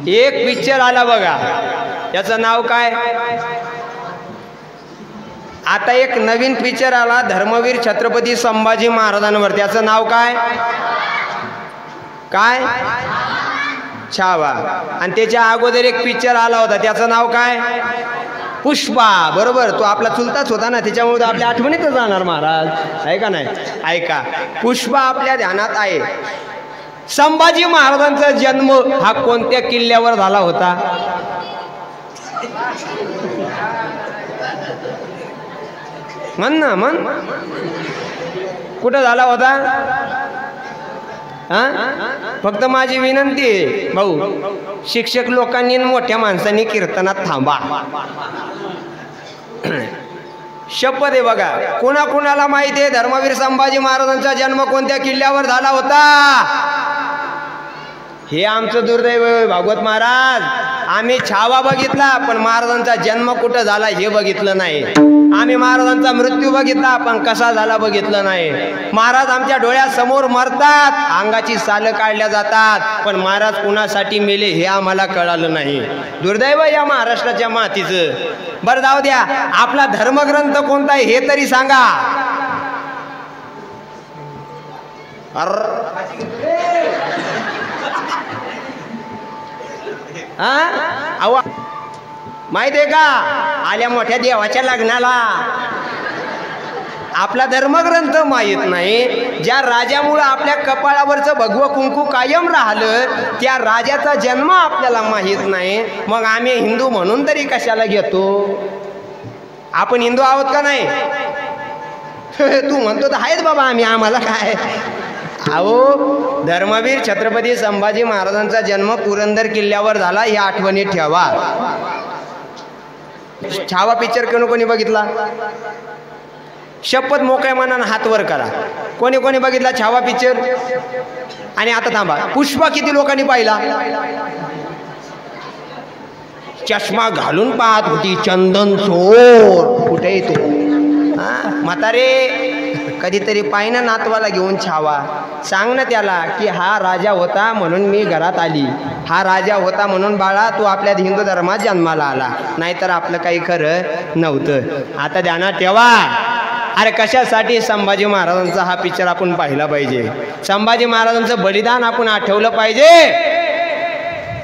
एक पिक्चर आला बघा, त्याचं नाव काय? आता एक नवीन पिक्चर आला धर्मवीर छत्रपती संभाजी महाराजांवर, त्याचं नाव काय? काय? छावा. आणि त्याच्या अगोदर एक पिक्चर आला होता, त्याचं नाव काय? पुष्पा. बरोबर, तो आपला चुलताच होता ना, त्याच्यामुळे आपल्या आठवणीतच जाणार महाराज, आहे का नाही? ऐका, पुष्पा आपल्या ध्यानात आहे. संभाजी महाराजांचा जन्म हा कोणत्या किल्ल्यावर झाला होता? म्हण ना, म्हण. कुठं झाला होता? फक्त माझी विनंती आहे भाऊ, शिक्षक लोकांनी मोठ्या माणसांनी कीर्तनात थांबा. शपथ आहे बघा. कोणाला माहिती आहे धर्मवीर संभाजी महाराजांचा जन्म कोणत्या किल्ल्यावर झाला होता? हे आमचं दुर्दैव भागवत महाराज. आम्ही छावा बघितला पण महाराजांचा जन्म कुठं झाला हे बघितलं नाही. आम्ही महाराजांचा मृत्यू बघितला पण कसा झाला बघितलं नाही. महाराज आमच्या डोळ्यासमोर मरतात, अंगाची सालं काढल्या जातात, पण महाराज कुणासाठी मेले हे आम्हाला कळालं नाही. दुर्दैव या महाराष्ट्राच्या मातीचं. बरं जाऊ द्या, आपला धर्मग्रंथ कोणता आहे हे तरी सांगा. माहित आहे का, आल्या मोठ्या देवाच्या लग्नाला आपला धर्मग्रंथ माहित नाही. ज्या राजामुळे आपल्या कपाळावरचं भगवं कुंकू कायम राहिलं त्या राजाचा जन्म आपल्याला माहित नाही. मग आम्ही हिंदू म्हणून तरी कशाला घेतो? आपण हिंदू आहोत का नाही? तू म्हणतो तर आहेच बाबा आम्ही, आम्हाला काय. अहो, धर्मवीर छत्रपती संभाजी महाराजांचा जन्म पुरंदर किल्ल्यावर झाला ही आठवणी ठेवा. छावा पिक्चर कोणी बघितला? शपथ मोकळ्या मनानं हात वर करा. कोणी बघितला छावा पिक्चर? आणि आता थांबा, पुष्पा किती लोकांनी पाहिला? चष्मा घालून पाहत होती चंदन चोर. कुठे येतो म्हातारे? कधीतरी पाहिना नातवाला घेऊन छावा. सांग ना त्याला की हा राजा होता म्हणून मी घरात आली, हा राजा होता म्हणून बाळा तू आपल्या हिंदू धर्मात जन्माला आला, नाहीतर आपलं काही खरं नव्हतं. आता ध्यानात ठेवा. अरे कशासाठी संभाजी महाराजांचा हा पिक्चर आपण पाहिला पाहिजे. संभाजी महाराजांचं बलिदान आपण आठवलं पाहिजे.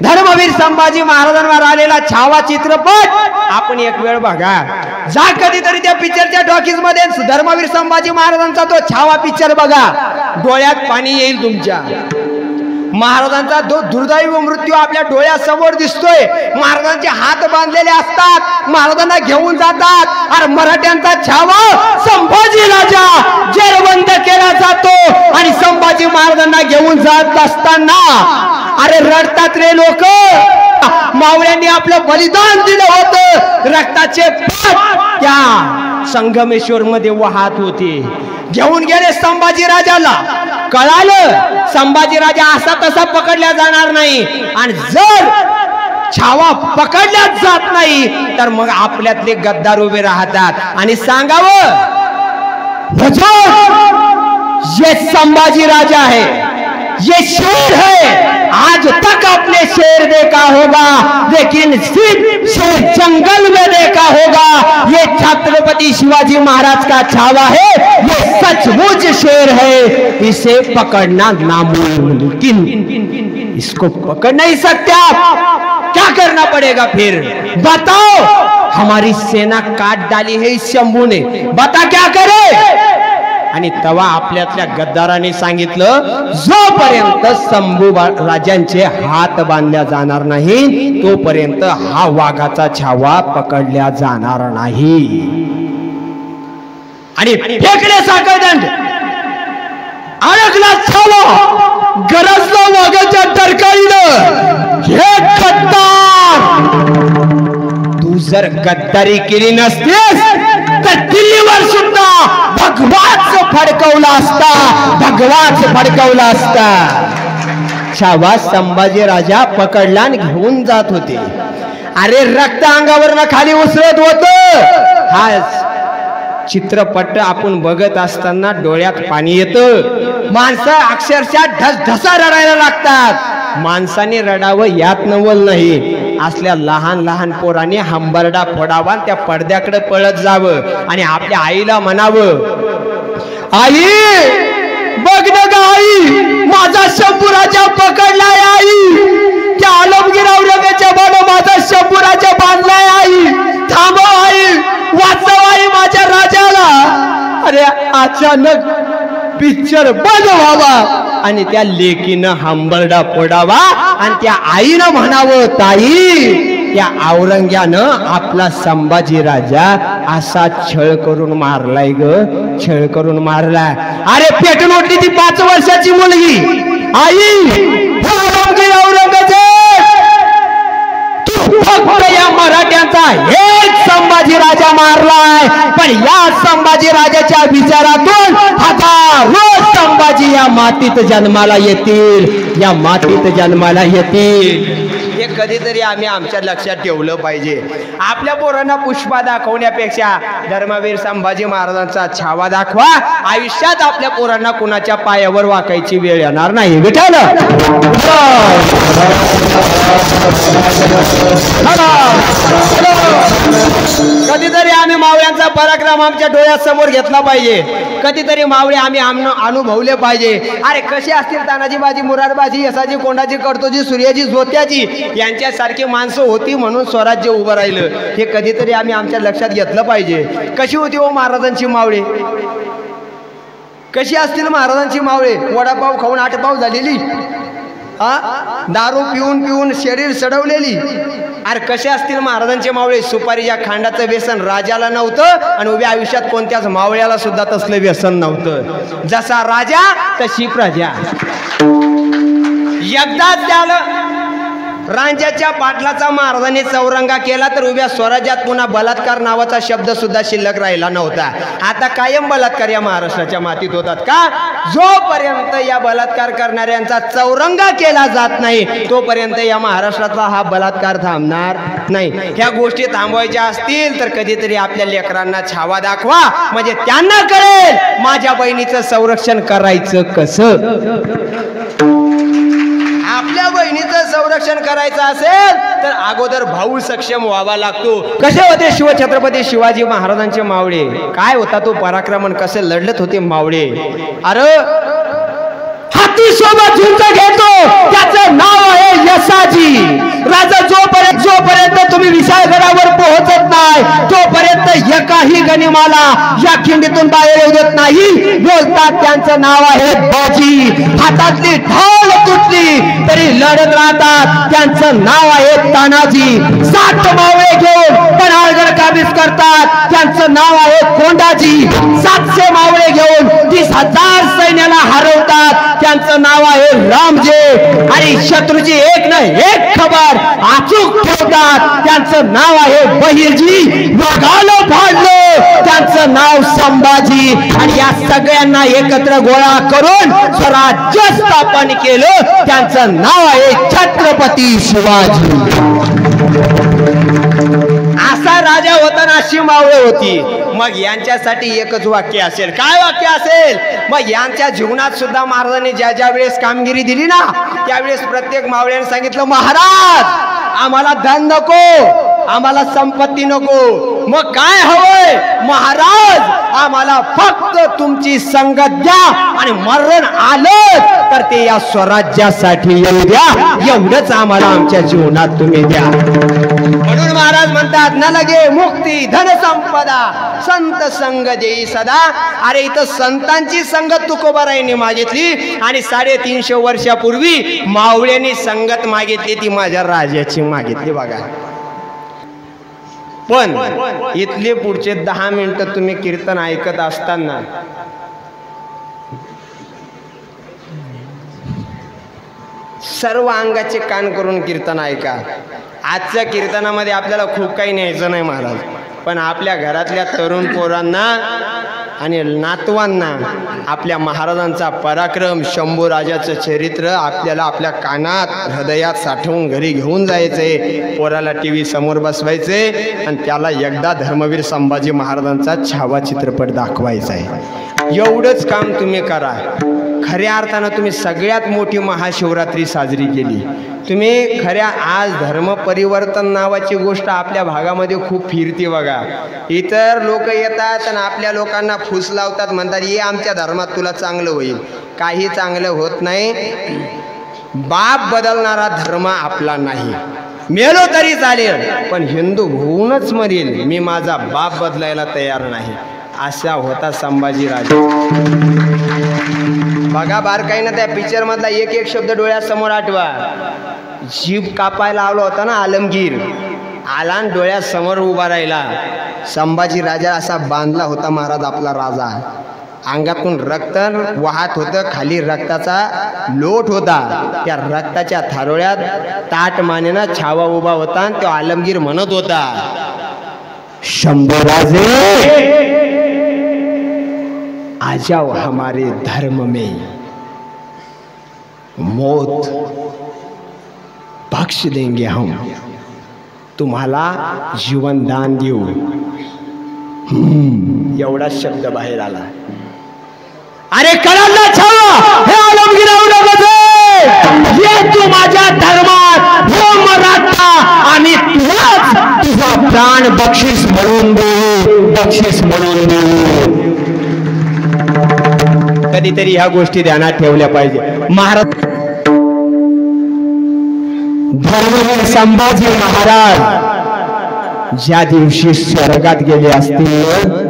धर्मवीर संभाजी महाराजांवर आलेला छावा चित्रपट आपण एक वेळ बघा. जा कधीतरी त्या पिक्चरच्या टॉकीज मध्ये धर्मवीर संभाजी महाराजांचा तो छावा पिक्चर बघा, डोळ्यात पाणी येईल तुमच्या. महाराजांचा तो दुर्दैव मृत्यू आपल्या डोळ्यासमोर दिसतोय. महाराजांचे हात बांधलेले असतात, महाराजांना घेऊन जातात. अरे मराठ्यांचा छावा संभाजी राजा जेरबंद केला जातो आणि संभाजी महाराजांना घेऊन जात असताना अरे रडतात रे लोक. मावळ्यांनी आपलं बलिदान दिलं होतं, रक्ताचे त्या संगमेश्वर मध्ये वाहत होते. घेऊन गेले संभाजी राजाला. कळालं संभाजी राजा असा तसा पकडल्या जाणार नाही, आणि जर छावा पकडल्याच जात नाही तर मग आपल्यातले गद्दार उभे राहतात आणि सांगावं ये संभाजी राजा है, ये शेर है. आज तक आपने शेर देखा होगा लेकिन सिर्फ शेर जंगल में देखा होगा. ये छत्रपति शिवाजी महाराज का छावा है, ये सचमुच शेर है. इसे पकड़ना नामुमकिन, इसको पकड़ नहीं सकते आप. क्या करना पड़ेगा फिर बताओ. हमारी सेना काट डाली है इस शंभू ने, बता क्या करे. आणि तवा आपल्यातल्या गद्दारांनी सांगितलं जोपर्यंत शंभू राजांचे हात बांधल्या जाणार नाही तोपर्यंत हा वाघाचा छावा पकडल्या जाणार नाही. आणि फेकले साखळदंड, अडकला छावा, गरजला वाघाच्या टरकाळीनं. हे गद्दार, तू जर गद्दारी केली नसतेस तर दिल्लीवर सुद्धा भगवाच फडकवला असता, भगवाच फडकवला असता. छावा संभाजी राजा पकडला आणि घेऊन जात होते. अरे रक्त अंगावरनं खाली उसळत होत. हा चित्रपट आपण बघत असताना डोळ्यात पाणी येतं. माणसं अक्षरशः ढसढसा रडायला लागतात. माणसाने रडावं यात नवल नाही. असल्या लहान लहान पोरांनी हंबरडा फोडावा, त्या पडद्याकडे पळत जावं आणि आपल्या आईला म्हणावं, आई बघ ना ग आई, माझा शंभूराजा पकडलाय आई, त्या आलमगीर औरंगाच्या बाण माझा शंभूराजा बांधलाय आई, थांबव आई, वाचव आई माझ्या राजाला. अरे अचानक पिक्चर बंद व्हावा आणि त्या लेकीनं हंबरडा फोडावा आणि त्या आईनं म्हणावं, ताई त्या औरंग्यानं आपला संभाजी राजा असा छळ करून मारलाय ग, छळ करून मारलाय. अरे पेटून उठली ती 5 वर्षाची मुलगी, आई औरंगजेब फक्त या मराठ्यांचा हेच संभाजी राजा मारलाय, पण या संभाजी राजाच्या विचारातून हजारो संभाजी या मातीत जन्माला येतील, या मातीत जन्माला येतील. हे कधीतरी आम्ही आमच्या लक्षात ठेवलं पाहिजे. आपल्या पोरांना पुष्पा दाखवण्यापेक्षा धर्मवीर संभाजी महाराजांचा छावा दाखवा. आयुष्यात आपल्या पोरांना कुणाच्या पायावर वाकायची वेळ येणार नाही. विठ्ठल कधीतरी आम्ही मावळ्यांचा पराक्रम आमच्या डोळ्यासमोर घेतला पाहिजे. कधीतरी मावळे आम्ही अनुभवले पाहिजे. अरे कसे असतील तानाजी बाजी, मुरारबाजी, यसाजी, कोंडाजी, कडतोजी, सूर्याजी, झोत्याजी यांच्यासारखी माणसं होती म्हणून स्वराज्य उभं राहिलं. हे कधीतरी आम्ही आमच्या लक्षात घेतलं पाहिजे. कशी होती हो महाराजांची मावळे? कशी असतील महाराजांची मावळे? वडापाव खाऊन 8 पाव झालेली, दारू पिऊन पिऊन शरीर सडवलेली. अरे कसे असतील महाराजांचे मावळे? सुपारीच्या खांडाचं व्यसन राजाला नव्हतं आणि उभ्या आयुष्यात कोणत्याच मावळ्याला सुद्धा तसलं व्यसन नव्हतं. जसा राजा तशी प्रजा. एकदाच त्याला रांजाच्या पाटलाचा महाराजांनी चौरंगा केला तर उभ्या स्वराज्यात पुन्हा बलात्कार नावाचा शब्द सुद्धा शिल्लक राहिला नव्हता. आता कायम बलात्कार या महाराष्ट्राच्या मातीत होतात का? जोपर्यंत या बलात्कार करणाऱ्यांचा चौरंगा केला जात नाही तोपर्यंत या महाराष्ट्राचा हा बलात्कार थांबणार नाही. ह्या गोष्टी थांबवायच्या असतील तर कधीतरी आपल्या लेकरांना छावा दाखवा, म्हणजे त्यांना कळेल माझ्या बहिणीचं संरक्षण करायचं कसं. आपल्या बहिणीचं संरक्षण करायचं असेल तर अगोदर भाऊ सक्षम व्हावा लागतो. कसे होते शिवछत्रपती शिवाजी महाराजांचे मावळे? काय होता तो पराक्रमण? कसे लढत होते मावळे? अरे हाती सोबत झुंज घेतो त्याचं नाव आहे यसाजी. राजा जोपर्यंत तुम्ही विशाळगडावर पोहोचत नाही तोपर्यंत एकाही गनिमाला या खिंडीतून बाहेर येऊ देत नाही. बोलतात त्यांचं नाव आहे बाजी. हातातली ढाल तुटली तरी लढत राहतात. त्यांचं नाव आहे तानाजी. 60 मावळे घेऊन पन्हाळगड काबीज करतात. त्यांचं नाव आहे कोंडाजी. 700 मावळे घेऊन 30,000 सैन्याला हरवतात. त्यांचं नाव आहे रामजे. आणि शत्रूची एक ना एक खबर अचूक ठेवतात. त्यांचं नाव आहे बहिर्जी. वाघाला फाडलं त्यांचं नाव संभाजी. आणि या सगळ्यांना एकत्र गोळा करून स्वराज्य स्थापन केलं. त्यांचं नाव आहे छत्रपती शिवाजी. असा राजा होता ना, अशी मावळे होती. मग यांच्यासाठी एकच वाक्य असेल. काय वाक्य असेल? मग यांच्या जीवनात सुद्धा महाराजांनी ज्या ज्या वेळेस कामगिरी दिली ना त्यावेळेस प्रत्येक मावळ्याने सांगितलं, महाराज आम्हाला धन नको, आम्हाला संपत्ती नको, मग काय हवंय? महाराज आम्हाला फक्त तुमची संगत द्या आणि मरण आलं तर ते या स्वराज्यासाठी येऊ द्या. एवढंच आम्हाला आमच्या जीवनात तुम्ही द्या. म्हणून महाराज म्हणतात, न लगे मुक्ती धन संपदा संत संग देई सदा. अरे इथं संतांची संगत तुकोबारायांनी मागितली आणि 350 वर्षापूर्वी मावळ्यांनी संगत मागितली, ती माझ्या राजाची मागितली. बघा, पण इथले पुढचे 10 मिनिटं तुम्ही कीर्तन ऐकत असताना सर्व अंगाचे कान करून कीर्तन ऐका. आजच्या कीर्तनामध्ये आपल्याला खूप काही न्यायचं नाही महाराज, पण आपल्या घरातल्या तरुण पोरांना आणि नातवांना आपल्या महाराजांचा पराक्रम, शंभू राजाचं चरित्र आपल्याला आपल्या कानात हृदयात साठवून घरी घेऊन जायचंय. पोराला TV समोर बसवायचे आणि त्याला एकदा धर्मवीर संभाजी महाराजांचा छावा चित्रपट दाखवायचा आहे. एवढंच काम तुम्ही करा. खऱ्या अर्थानं तुम्ही सगळ्यात मोठी महाशिवरात्री साजरी केली. तुम्ही खऱ्या आज धर्म परिवर्तन नावाची गोष्ट आपल्या भागामध्ये खूप फिरते बघा. इतर लोक येतात आणि आपल्या लोकांना फूस लावतात, म्हणतात ये आमच्या धर्मात तुला चांगलं होईल. काही चांगलं होत नाही. बाप बदलणारा धर्म आपला नाही. मेलो तरी चालेल पण हिंदू होऊनच मरेल, मी माझा बाप बदलायला तयार नाही, असा होता संभाजीराजे. बघा बारकाईनं त्या पिक्चर मधला एक एक शब्द डोळ्यासमोर आठवा. जीभ कापायला आलो होता ना आलमगीर, आला डोळ्यासमोर उभा राहिला. संभाजी राजा असा बांधला होता महाराज आपला राजा. अंगातून रक्त वाहत होतं, खाली रक्ताचा लोट होता. त्या रक्ताच्या थारोळ्यात ताट मानेनं छावा उभा होता आणि तो आलमगीर म्हणत होता, शंभूराजे आ जाओ हमारे धर्म में, मौत बख्श देंगे हम, तुम्हाला जीवन दान देऊ. एवढा शब्द बाहेर आला. अरे कळाला छावा हे आलमगीर, ये तू माझ्या धर्मात हो मराठा आणि तुझा प्राण बक्षीस म्हणून देऊ, बक्षीस म्हणून देऊ. कधीतरी ह्या गोष्टी ध्यानात ठेवल्या पाहिजे. महाराज धर्मवीर संभाजी महाराज ज्या दिवशी स्वर्गात गेले असतील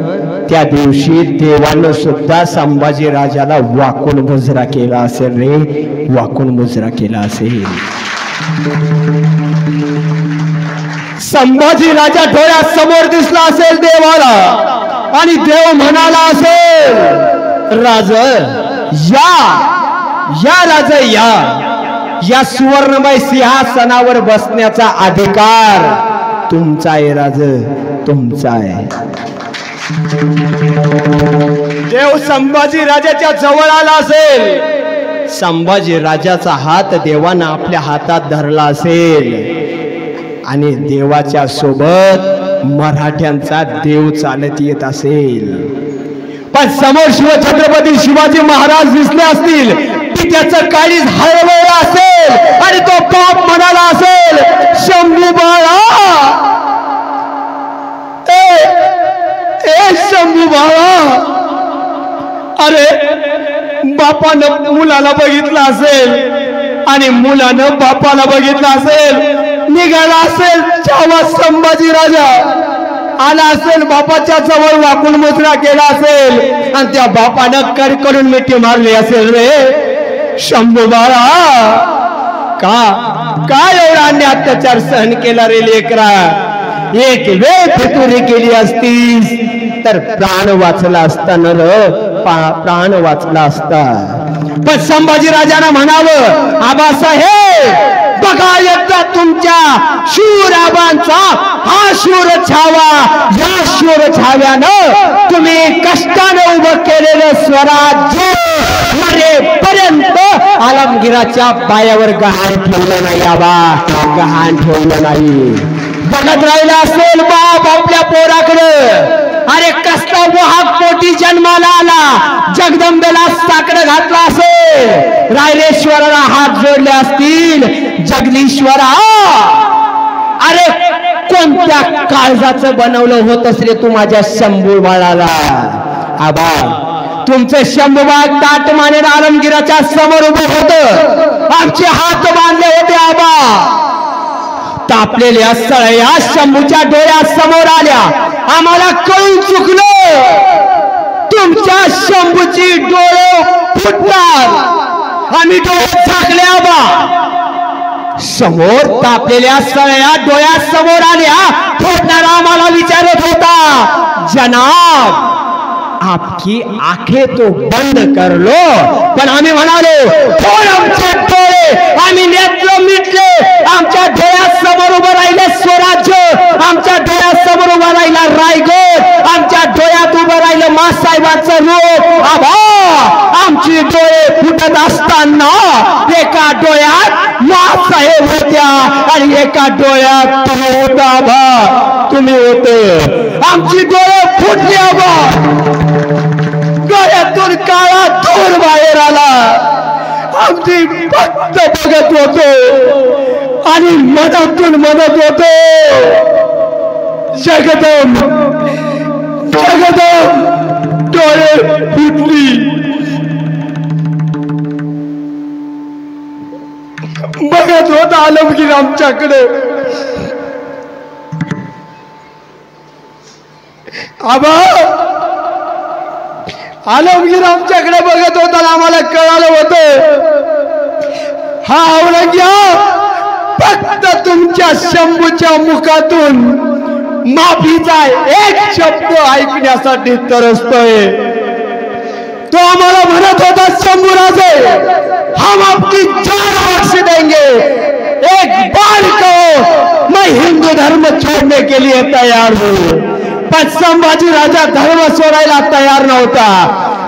त्या दिवशी देवानं सुद्धा संभाजी राजाला वाकून मुजरा केला असेल रे, वाकून मुजरा केला असेल. संभाजी राजा डोळ्यासमोर दिसला असेल देवाला आणि देव म्हणाला असेल, राज या राज या सुवर्णमय सिंहासनावर बसण्याचा अधिकार तुमचा आहे राज, तुमचा आहे. देव संभाजी राजाच्या जवळ आला असेल, संभाजी राजाचा हात देवानं आपल्या हातात धरला असेल आणि देवाच्या सोबत मराठ्यांचा देव चालत येत असेल. पण समोर शिवछत्रपती शिवाजी महाराज दिसले असतील की त्याचं काळीज हळवळलं असेल आणि तो बाप म्हणाला असेल, शंभू बाळा, शंभू बाळा. अरे बापानं मुलाला बघितलं असेल आणि मुलानं बापाला बघितलं असेल, निघाला असेल छावा संभाजी राजा, आला असेल बापाच्या जवळ वाकून मुजरा केला असेल आणि त्या बापानं कडकडून मिठी मारली असेल, रे शंभू बाळा का एवढा अन्याय अत्याचार सहन केला रे लेकरा. एक वेळ फितुरी केली असतीस तर प्राण वाचला असता न र, प्राण वाचला असता. पण संभाजी राजानं म्हणावं, आबासाहेब बघा एकदा तुमच्या शूर आबांचा हा शूर छावा, या शूर छाव्यानं तुम्ही कष्टाने उभं केलेलं स्वराज्य मरेपर्यंत आलमगीराच्या पायावर गहाण ठेवलं नाही. आबा गहाण ठेवलं नाही. बघत राहिला असेल बाप आपल्या पोराकडे. अरे कसला वाहक पोटी जन्माला आला, जगदंबेला साकडं घातला असेल, रायरेश्वराला हात जोडले असतील, जगदीश्वरा अरे कोणत्या काळजाचं बनवलं होतस रे तू माझ्या शंभू बाळाला. आबा तुमचं शंभू बाळ ताट मानेन आलमगीराच्या समोर उभं होतं, आमचे हात बांधले होते. आबा तापलेल्या सळया शंभूच्या डोळ्यासमोर आल्या, आम्हाला कळून चुकलं तुमच्या शंभूची डोळे फुटणार. आम्ही डोळे झाकले. आबा समोर तापलेल्या सळया डोळ्यासमोर आल्या, फुटणारा आम्हाला विचारत होता, जनाब आपकी आंखें तो बंद कर लो. पण आम्ही म्हणालो, आमचे डोळे आम्ही नेत्र मिटले. आमच्या डोळ्यासमोर उभं राहिले स्वराज्य, आमच्या डोळ्यासमोर उभं राहिला रायगड, आमच्या डोळ्यात उभं राहिलं मासाहेबांचं रूप. आबा आमची डोळे फुटत असताना एका डोळ्यात मासाहेब होत्या आणि एका डोळ्यात तुम्ही होता. आबा तुम्ही होते. आमची डोळे फुटली. आबा डोळ्यातून काळा धूर बाहेर आला. आमची फक्त बघत होतो आणि मनातून म्हणत होतो, जगदम जगदम. डोळे फुटली. बघत होता आलमगीर आमच्याकडे. आबा आलमगीर आमच्याकडे बघत होता. आम्हाला कळालं होतं हा औरंग्या फक्त तुमच्या शंभूच्या मुखातून माफीचा एक शब्द ऐकण्यासाठी तरसतोय. तो आम्हाला म्हणत होता, शंभूराजे हम आपकी जान बख्श देंगे, एक बार कहो मैं हिंदू धर्म छोड़ने के लिए तैयार हूं. पण संभाजी राजा धर्म सोडायला तयार नव्हता.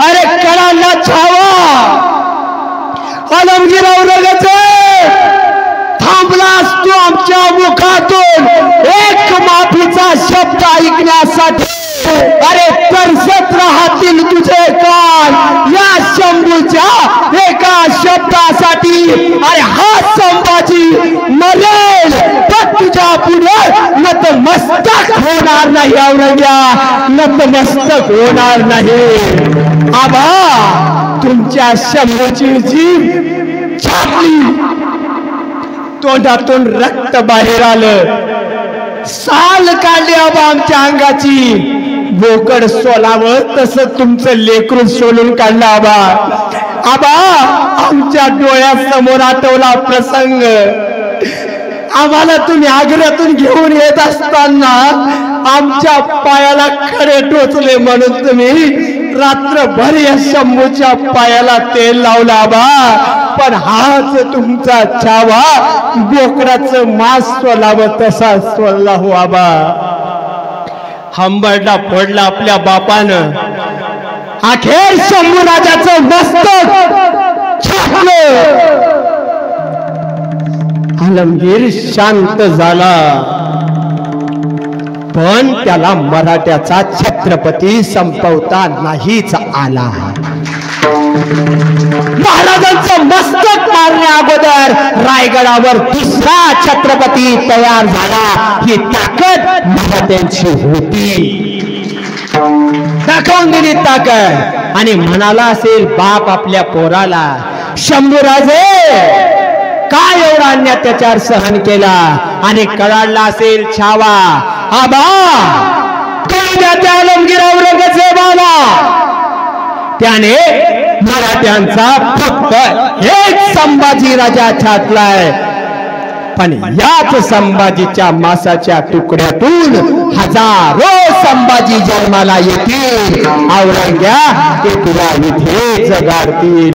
अरे कळाला छावा आलमगीर औरंगजेब थांबलास तू आमच्या मुखातून एक माफीचा शब्द ऐकण्यासाठी. अरे तरसत राहतील तुझे कान या शंभूच्या एका शब्दासाठी. अरे हा संभाजी मरेल पण तुझ्या पुढे नतमस्तक होणार नाही. औरंग्या नतमस्तक होणार नाही. आबा तुमच्या शंभूची जीभ छाटली, तोंडातून रक्त बाहेर आलं. साल काढली आबा आमच्या अंगाची. बोकड सोलावं तसं तुमचं लेकरू सोलून काढलं आबा. आबा आमच्या डोळ्यासमोर आठवला प्रसंग. आम्हाला तुम्ही आग्र्यातून घेऊन येत असताना आमच्या पायाला खडे टोचले म्हणून तुम्ही रात्रभर या शंभूच्या पायाला तेल लावला आबा. पण हाच तुमचा छावा बोकडाचं मांस सोलावं तसा सोलला हो आबा. हंबरडा फोडला आपल्या बापानं. अखेर शंभू राजाचं मस्तक छाटलं. आलमगीर शांत झाला, पण त्याला मराठ्याचा छत्रपती संपवता नाहीच आला. महाराजांचं मस्तक मारण्या अगोदर रायगडावर दुसरा छत्रपती तयार झाला. ही ताकद मराठ्यांची होती. दाखवून दिली ताकद. आणि म्हणाला असेल बाप आपल्या पोराला, शंभूराजे काय एवढा अन्याय त्याच्यावर सहन केला. आणि कळाला असेल छावा, आबा त्या आलमगीर औरंगजेबाला त्याने मराठ्यांचा फक्त एक संभाजी राजा छाटलाय. पण याच संभाजीच्या मांसाच्या तुकड्यातून हजारो संभाजी जन्माला येतील. औरंग्या ते तुला इथेच गाडतील.